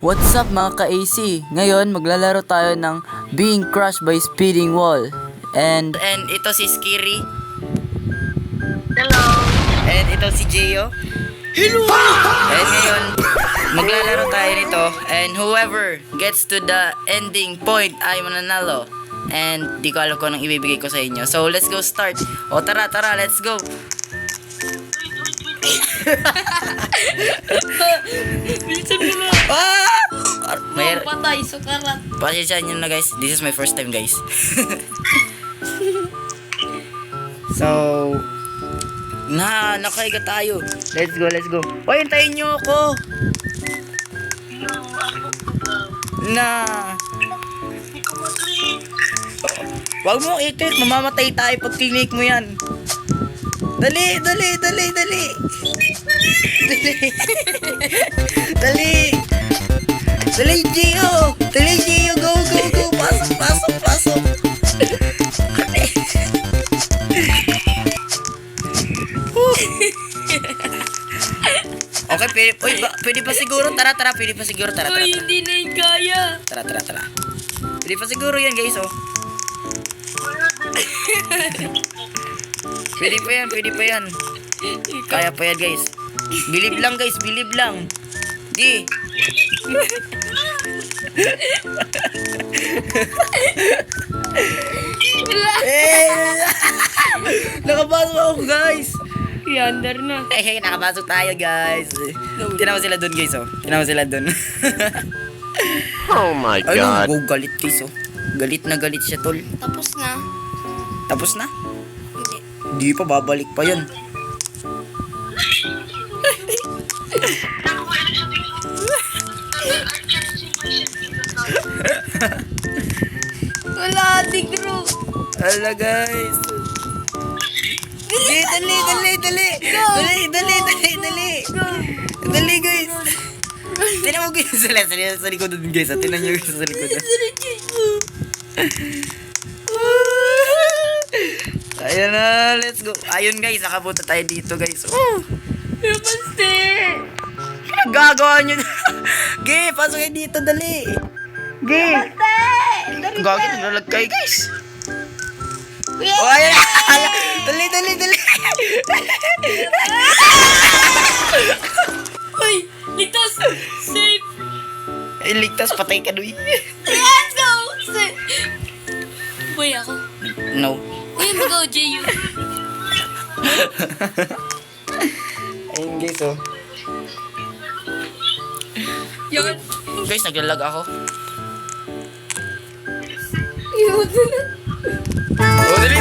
What's up mga ka-AC? Ngayon maglalaro tayo ng Being Crushed by Speeding Wall. And ito si Skiri. Hello. And ito si Gio. Hello! And ngayon maglalaro tayo nito. And whoever gets to the ending point ay mananalo. And di ko alam kung anong ibibigay ko sa inyo. So let's go start. O tara, let's go. Bilisan mo na. May Patay, sukarat. pasensya nyo na guys. This is my first time guys. So nakaiga tayo. Let's go. O, hintayin nyo ako. Wag mo i-click, mamamatay tayo pag click mo yan. Dali. Dali, Gio. Go. Pasok. Okay, pwede pa siguro. Tara. Pwede pa siguro. Tara. Uy, hindi na yung kaya. Tara. Pwede pa siguro yan, guys, oh. Pwede pa yan. Kaya pa yan, guys. Believe lang, guys. Di. Nakapasok ako, guys. Yandar na. Nakapasok tayo, guys. Tinawa sila dun, guys, oh. Oh my God. Ay, galit, guys, oh. Galit na galit siya, tol. Tapos na. Hindi. Di pa, babalik pa yun. Wala, tigro. Hala, guys. Dali. Dali, guys. Tinan mo, guys. Sa likod dun, guys. Tinan nyo, guys, sa likod. Ayan na, let's go. Ayun, guys. Nakapunta tayo dito, guys. Namaste. Gagawa nyo. Gay, pasok kayo dito, dali. Gay. Gagi, naglalag kayo, guys. Oh, ayan. Dali. Uy, ligtas. Safe. Ay, ligtas, patay ka, Duy. Let's go. Boy ako. No. Uy, mag-go, J.U. Ayun, guys, oh. Yan. Guys, naglalag ako. Yun. Oh, dali.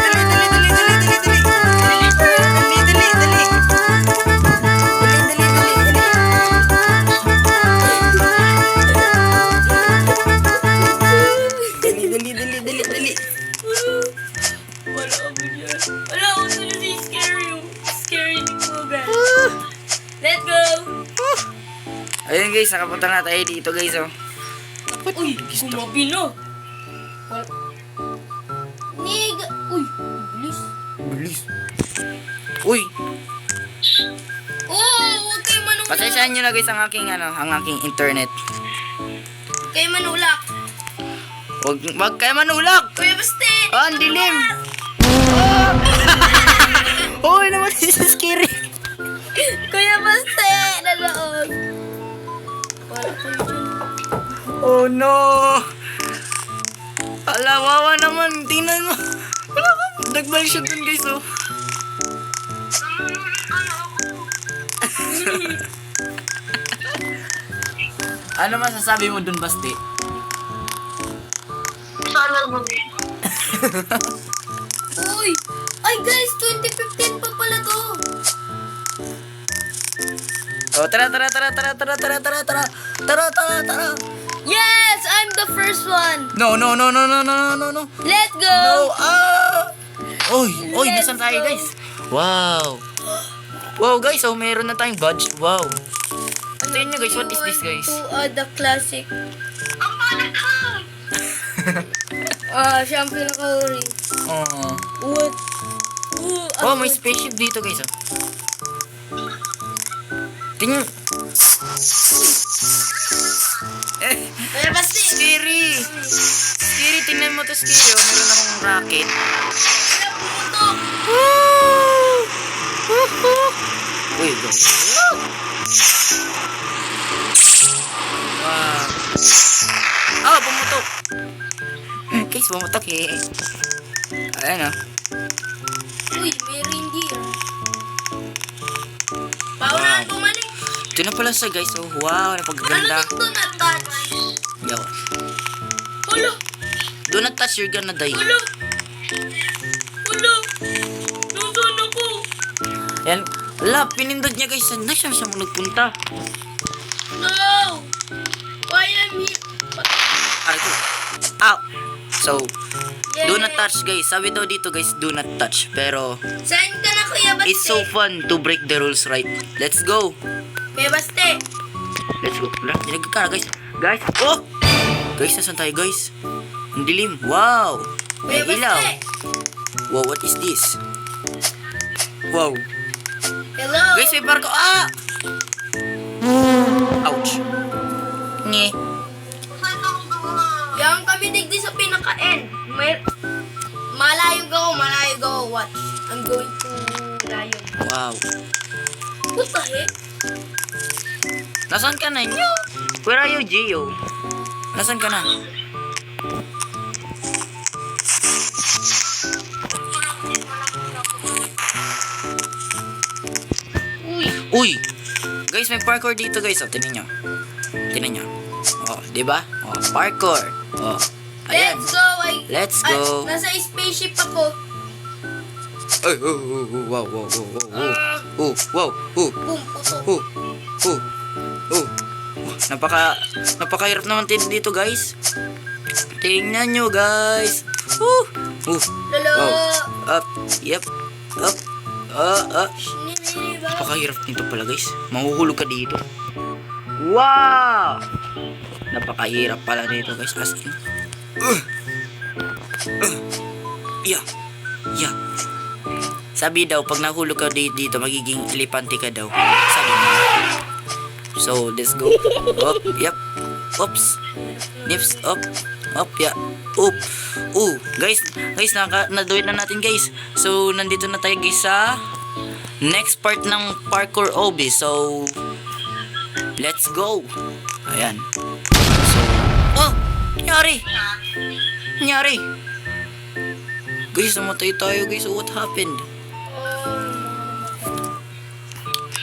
Dali. Wala ako dyan. Wala ako dyan si Scary mo, guys. Let's go. Ayun, guys, nakapunta na tayo dito, guys, oh. Uy, gumabi na. Uy, bilis. Bilis. Uy, Huwag kayo manulak. pasensyahan nyo na, guys, ang aking internet. Huwag kayo manulak. Wag kayo manulak. Kuya Baste. Ah, ang dilim. Uy, naman si Scary. Kuya Baste. Nalaog. Wala kayo dyan. Oh, no. Alawawa naman. Tingnan mo. Wala ka. Nagbalik siya dun, guys, oh. Ano masasabi mo dun, Basti? Uy. Ay, guys. 2015 pa pala to. Oh, tara. Yes! I'm the first one. No. Let's go. No, Oy, nasan tayo, guys? Wow, guys, oh, meron na tayong badge. Wow. Tingnan nyo, guys, what is this, guys? To the classic. Siya ang pinaka-uri. What? Oh, may spaceship dito, guys, oh. Tingnan. Kaya basta Scary! Scary, tingnan mo to, Scary. Oh, meron akong rocket. Wala pumutok. Uy, guys. Wow. Oh, pumutok. Guys, pumutok eh. Ayan oh. Uy, may reindeer. Paunahan bumalik. Ito na pala siya, guys. Oh, wow, Ano napagaganda. to not touch? Yo. Hulo! Do not touch, you're gonna die. Hulo! Hulo! Nasaan ako? Yan. Wala, pinindot niya, guys. Saan na siya nagpunta? No! Why am here? Aray ko. Ow! So, Yeah. do not touch, guys. Sabi daw dito, guys, do not touch. Pero, Saan ka na, Kuya Baste? it's so fun to break the rules, right? Let's go. Kuya Baste. Let's go. Wala, dinagag ka na, guys. Guys, oh! Guys, nasan tayo, guys? Ang dilim. Wow! May Kuya ilaw. Baste. Wow, what is this? Wow. Hello? Guys, may barko. Ah! Ouch. Nye. Yang kami digdi sa pinaka-end. Malayog ako. Watch. I'm going to layo. Wow. What the heck? Nasaan ka na? Where are you, Gio? Nasaan ka na? Uy! Guys, may parkour dito, guys. Oh, tinan nyo. Tinan nyo. Oh, di ba? Oh, parkour. Oh. Ayan. Let's go. Let's go. Nasa spaceship ako. Ay, wow, wow, wow, wow, wow. Oh, wow, oh, Boom, puto. oh, oh, oh. Napakahirap naman dito, guys. Tingnan nyo, guys. Lalo. Wow. Up, yep, up, Shinibiriba. Napakahirap nito pala, guys. Mahuhulog ka dito. Wow! Napakahirap pala nito, guys. As in. Yeah. Yeah. Sabi daw, pag nahulog ka dito, magiging elepante ka daw. Sabi niya. So, let's go. Up, yep. Oops. Nips, up. Up, yeah. Up. Guys, na-do it na natin, guys. So, nandito na tayo, guys, sa next part ng parkour OB. So, let's go. Ayan. So, oh! Nangyari! Guys, namatay tayo, guys. So, what happened?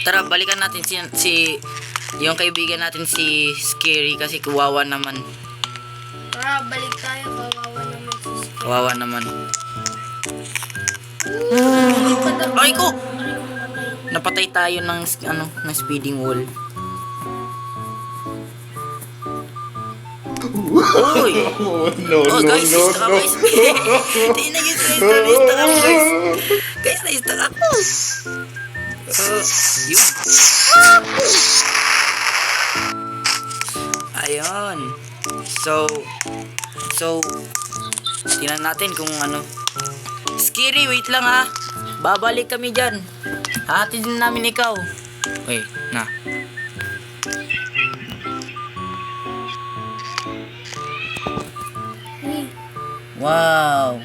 Tara, balikan natin si yung kaibigan natin si Scary kasi kawawa naman. Tara, balik tayo. Kawawa naman si Scary. Kawawa naman. Ay ko! Napatay tayo ng speeding wall. Uy! Oh, guys, na-stuck ako, guys. Tingnan nyo, guys, na-stuck ako, guys. Guys, na-stuck ako. Yun. Ayun. So, tingnan natin kung ano. Scary, wait lang ha. Babalik kami dyan. Hatid din namin ikaw. Wait, na. Wow.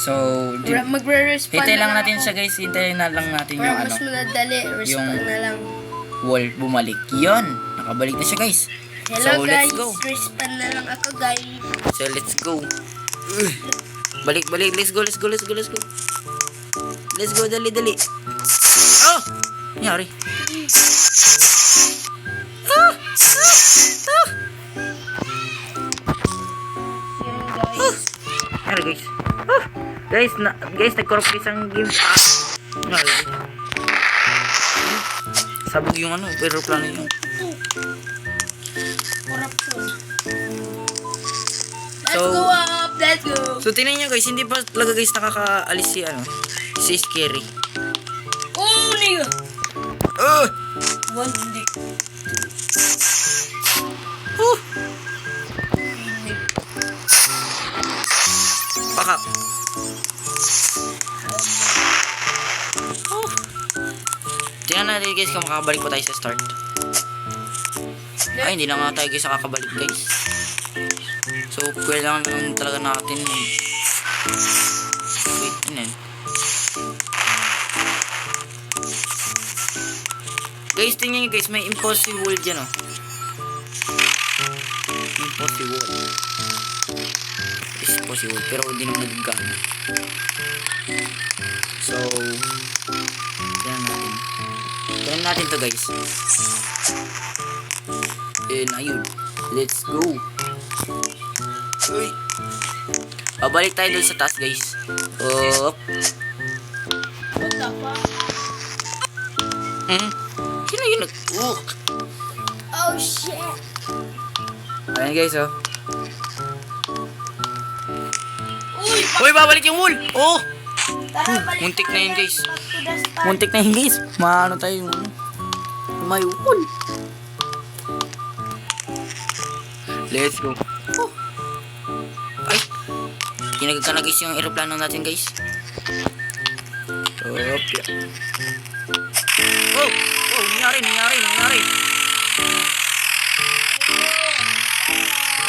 So, Magre-respawn hintay lang na natin siya, guys. Hintayin na lang natin yung Para mas madali. Respawn na lang. wall bumalik. Yun. Nakabalik na siya, guys. Hello So, guys. let's go. Respawn na lang ako guys. So, let's go. Balik. Let's go. Let's go, dali. Oh! Nangyari. Yun guys. Nangyari, guys. Guys, nag-corrupt isang game. Nangyari, guys. Sabog yung aeroplano yung. Corruption. So- Let's go. So, tingnan nyo, guys. Hindi pa talaga, guys, nakakaalis si Scary. Oh, nigga. One dick. Pakak. Tingnan natin, guys, kung makakabalik pa tayo sa start. Ay, hindi na nga tayo guys kakabalik guys. So, kailangan lang talaga natin. Wait, yun. Guys, tingnan nyo guys, may impossible dyan oh. Impossible. Is possible, pero hindi naman nagagana. So, tingnan natin to guys. And ayun, let's go. Uy. Babalik tayo dun sa taas guys. Up. What the fuck? Sino yun nag... Oh shit! Ayan guys oh. Uy! Uy, babalik yung wool! Oh! Tara, balik muntik na tayo. yun, guys. Back to the start. Muntik na yun guys. Maano tayo yung... May wool. Let's go. Oh. Ay! Kinagag na guys yung aeroplano natin guys. Oh, yeah. Oh! Oh! Nangyari!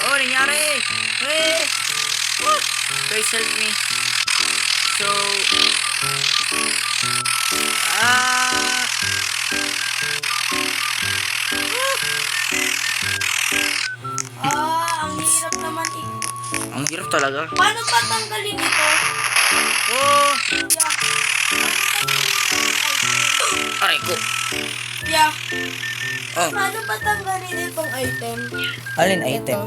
Oh! Nangyari! Hey! Oh! Guys, help me. So... Ang hirap naman Ang hirap talaga. Paano ba tanggalin ito? Oh! Yeah. Aray ko. Yeah. Oh. Paano ba tanggalin itong item? Alin Ito.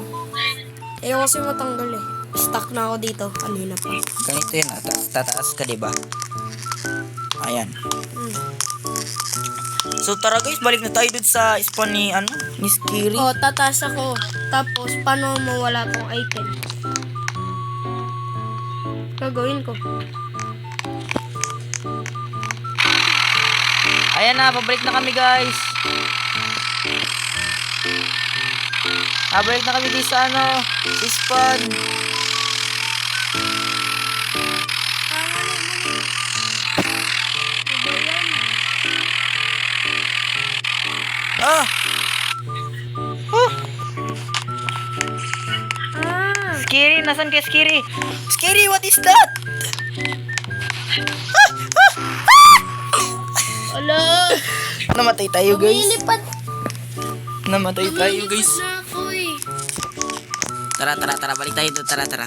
Ayaw kasi matanggal eh. Stuck na ako dito. Kanina pa. Ganito yun. Tataas ka, diba? Ayan. So tara guys, balik na tayo dun sa spawn ni, ni Skiri. Oh, tataas ako. Tapos, paano mawala tong item? Gagawin ko. Ayan na, pabalik na kami guys. Pabalik na kami dito sa sa spawn. Ah! Oh! Skiri, nasan ka Skiri? Skiri, what is that? Ala! Namatay tayo guys. Lumilipad. Namatay tayo guys. na ako eh. Tara, balik tayo doon. Tara.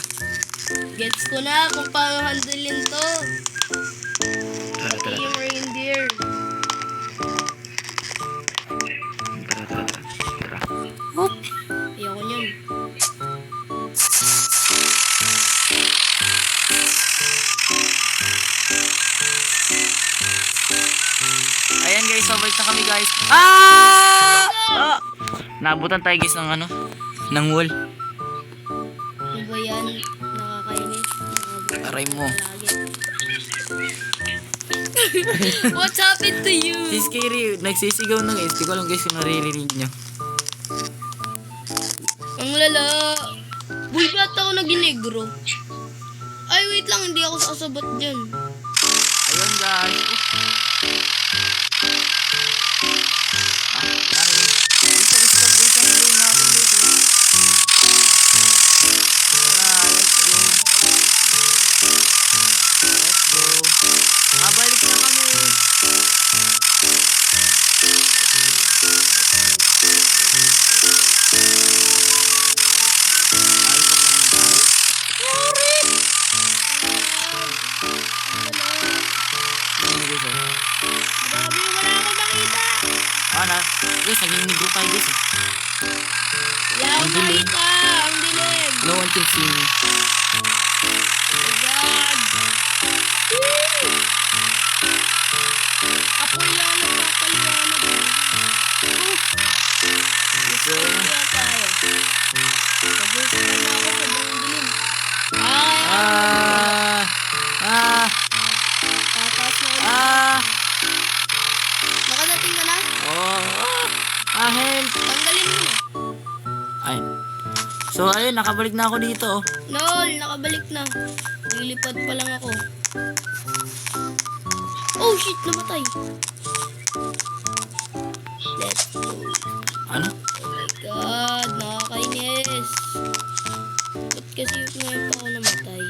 Gets ko na kung paano handlein to. Tara. Yung reindeer. Hop. Ayoko niyan. Ayan guys, pabalik na kami guys. Ah! Naabutan tayo guys ng ng wall. Ano ba yan? Nakakainis. Aray mo. What's happened to you? Si Skiri, nagsisigaw na guys. Di ko alam guys kung naririnig nyo. Ang lala. Boy, ba't ako naginegro? Ay, wait lang. Hindi ako sasabat dyan. Ayun guys. Nari guys. Stop guys ang lane natin guys. Tara, let's go. Mabalik na kami. Grabe, wala akong makita. Guys, naging negro tayo guys eh. Wala akong makita. Ang dilim. No one can see me. Oh my God. Woo! Apoy lang nagpapaliwanag. So, Kaya tayo. Pag-gusto na ako sa buong dilim. Tataas na ulit. Nakadating ka na? help. Tanggalin mo na. Ayun. So, ayun, nakabalik na ako dito. Lol, nakabalik na. Lilipad pa lang ako. Oh shit, namatay. Let's go. Ano? Oh my God, nakakainis. Ba't kasi ngayon pa ako namatay?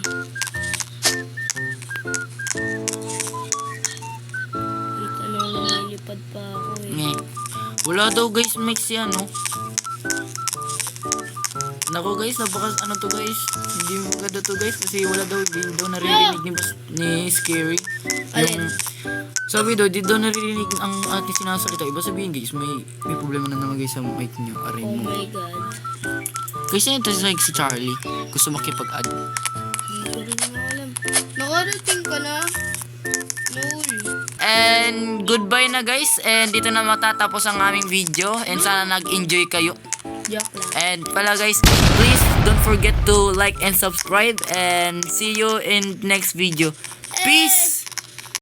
Wait, ano, lumilipad pa ako eh. Nge. Wala daw guys, Mike si ano. Nako guys, ano to guys. Hindi maganda to guys kasi wala daw, di daw naririnig ni Scary. Alin? Sabi daw, di daw naririnig ang ating sinasalita. Iba sabihin guys, may problema na naman guys sa mic niyo. Aray Oh mo. my God. Guys, yan ito si Charlie. Gusto makipag-add. Hindi ko rin naman alam. Nakarating ka na? Lol. And goodbye na guys. And dito na matatapos ang aming video. And sana nag-enjoy kayo. Joke lang. And pala guys, please don't forget to like and subscribe. And see you in next video. Peace!